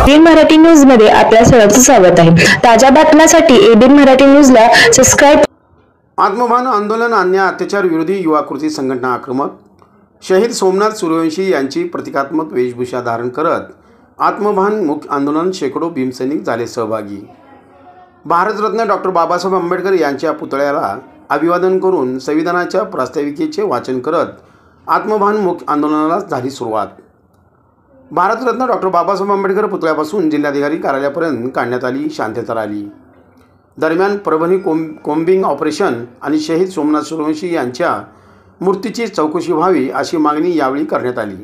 ABN Marathi news मध्ये आपल्या सर्वांचं स्वागत आहे। ताज्या बातम्यांसाठी एबीएन मराठी न्यूजला सबस्क्राइब। आत्मभान आंदोलन अन्याय अत्याचार विरोधी युवा कृती संघटना आक्रमक। शहीद सोमनाथ सूर्यवंशी यांची प्रतिकात्मक वेशभूषा धारण करत आत्मभान मुक्त आंदोलन शेकडो भीमसैनिक झाले सहभागी। भारतरत्न डॉक्टर बाबासाहेब आंबेडकर यांच्या पुतळ्याला अभिवादन करून संविधानाच्या प्रास्ताविकेचे वाचन करत आत्मभान मुक्त आंदोलनाला झाली सुरुवात। भारतरत्न डॉक्टर बाबासाहेब आंबेडकर पुतळ्यापासून जिल्हाधिकारी कार्यालयापर्यंत काढण्यात आली शांतता रॅली। दरम्यान परभणी कोम्बिंग ऑपरेशन आणि शहीद सोमनाथ सूर्यवंशी यांच्या मूर्तीची चौकशी व्हावी अशी मागणी यावेळी करण्यात आली।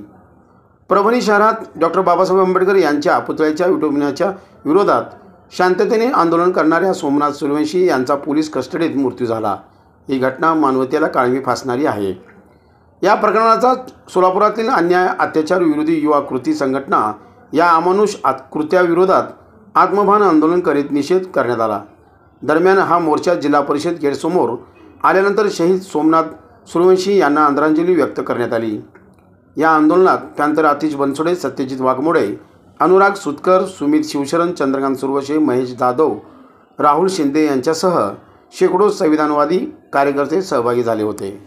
परभणी शहरात डॉक्टर बाबासाहेब आंबेडकर यांच्या पुतळ्याच्या विटंबनेच्या विरोधात शांततेने आंदोलन करणाऱ्या सोमनाथ सूर्यवंशी यांचा पोलीस कस्टडीत मृत्यू झाला। ही घटना मानवतेला काळजी फासणारी आहे। या प्रकरणाचा सोलापुरातील अन्याय अत्याचार विरोधी युवा कृती संघटना या अमानुष कृत्याविरोधात आत्मभान आंदोलन करीत निषेध करण्यात आला। दरम्यान हा मोर्चा जिल्हा परिषद गेटसमोर आल्यानंतर शहीद सोमनाथ सूर्यवंशी यांना आदरांजली व्यक्त करण्यात आली। या आंदोलनात त्यानंतर आतिश बनसोडे, सत्यजित वाघमोडे, अनुराग सुतकर, सुमित शिवशरण, चंद्रकांत सुरवशे, महेश जाधव, राहुल शिंदे यांच्यासह शेकडो संविधानवादी कार्यकर्ते सहभागी झाले होते।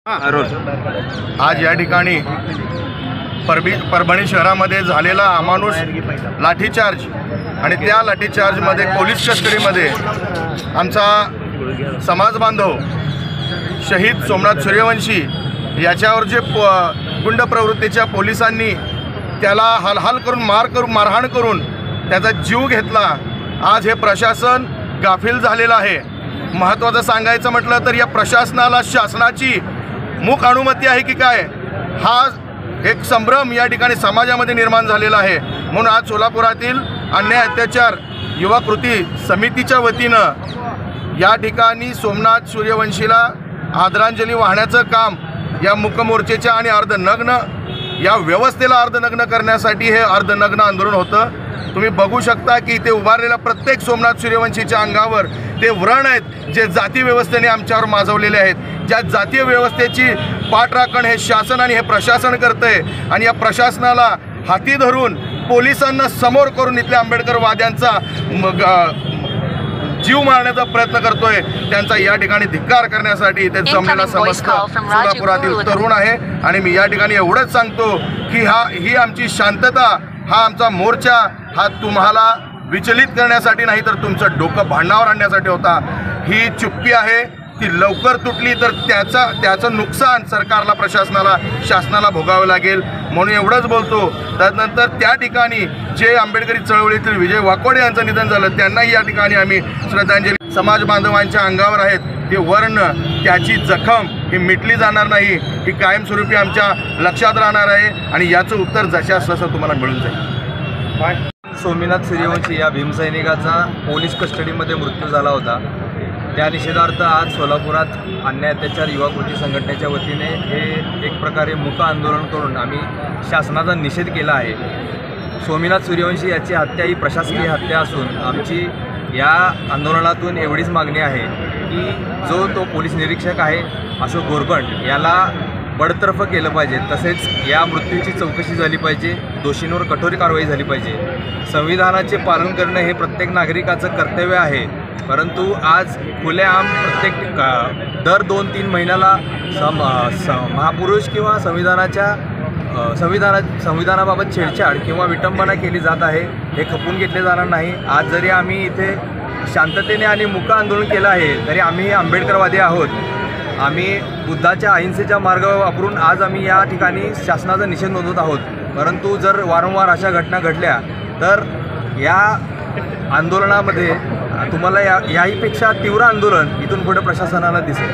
आज या ठिकाणी परभणी शहरामध्ये झालेला अमानुष लाठीचार्ज आणि त्या लाठीचार्जमध्ये पोलीस कस्टडीमध्ये आमचा समाज बांधव शहीद सोमनाथ सूर्यवंशी याच्यावर जे गुंड प्रवृत्तीच्या पोलिसांनी त्याला हालहाल करून मारहाण करून त्याचा जीव घेतला। आज हे प्रशासन गाफील झालेलं आहे। महत्त्वाचं सांगायचं म्हटलं तर या प्रशासनाला शासनाची मूक अनुमती आहे की काय हा एक संभ्रम या ठिकाणी समाजामध्ये निर्माण झालेला आहे। म्हणून आज सोलापुरातील अन्याय अत्याचार युवा कृती समितीच्या वतीनं या ठिकाणी सोमनाथ सूर्यवंशीला आदरांजली वाहण्याचं काम या मूकमोर्चेच्या आणि अर्धनग्न या व्यवस्थेला अर्धनग्न करण्यासाठी हे अर्धनग्न आंदोलन होतं। तुम्ही बघू शकता की इथे उभारलेल्या प्रत्येक सोमनाथ सूर्यवंशीच्या अंगावर ते व्रण आहेत जे जाती व्यवस्थेने आमच्यावर माजवलेले आहेत। ज्या जातीय व्यवस्थेची पाठराखण हे शासन आणि हे प्रशासन करतंय आणि या प्रशासनाला हाती धरून पोलिसांना समोर करून इथल्या आंबेडकरवाद्यांचा जीव मारण्याचा प्रयत्न करतोय। त्यांचा या ठिकाणी धिक्कार करण्यासाठी इथे जमलेला समस्त सोलापुरातील तरुण आहे आणि मी या ठिकाणी एवढंच सांगतो की ही आमची शांतता, हा आमचा मोर्चा हा तुम्हाला विचलित करण्यासाठी नाही तर तुमचं डोकं भांडणावर आणण्यासाठी होता। ही चुप्पी आहे ती लवकर तुटली तर त्याचं नुकसान सरकारला, प्रशासनाला, शासनाला भोगावं लागेल। म्हणून एवढंच बोलतो। त्यानंतर त्या ठिकाणी जे आंबेडकरी चळवळीतील विजय वाकोडे यांचं निधन झालं त्यांनाही या ठिकाणी आम्ही श्रद्धांजली समाज बांधवांच्या अंगावर आहेत ते वर्ण, त्याची जखम ही मिटली जाणार नाही, ही कायमस्वरूपी आमच्या लक्षात राहणार आहे आणि याचं उत्तर जशास तसं तुम्हाला मिळून जाईल। सोमनाथ सूर्यवंशी या भीमसैनिकाचा पोलीस कस्टडीमध्ये मृत्यू झाला होता। त्या निषेधार्थ आज सोलापुरात अन्याय अत्याचार युवा कृती संघटनेच्या वतीने हे एक प्रकारे मूक आंदोलन करून आम्ही शासनाचा निषेध केला आहे। सोमनाथ सूर्यवंशी याची हत्या ही प्रशासकीय हत्या असून आमची या आंदोलनातून एवढीच मागणी आहे की जो तो पोलीस निरीक्षक आहे अशोक गोरगंड याला बडतर्फ केलं पाहिजे। तसेच या मृत्यूची चौकशी झाली पाहिजे, दोषींवर कठोर कारवाई झाली पाहिजे। संविधानाचे पालन करणे हे प्रत्येक नागरिकाचं कर्तव्य आहे, परंतु आज खुलेआम प्रत्येक दर 2-3 महिन्याला महापुरुष किंवा संविधानाबाबत छेडछाड किंवा विटंबना केली जात आहे। हे खपून घेतले जाणार नाही। आज जरी आम्ही इथे शांततेने आणि मूक आंदोलन केलं आहे तरी आम्ही आंबेडकरवादी आहोत। आम्ही बुद्धाच्या अहिंसेचा मार्ग वापरून आज आम्ही या ठिकाणी शासनाचा निषेध नोंदवत आहोत। परंतु जर वारंवार अशा घटना घडल्या तर या आंदोलनामध्ये तुम्हाला याहीपेक्षा तीव्र आंदोलन इथून पुढे प्रशासनाला दिसेल।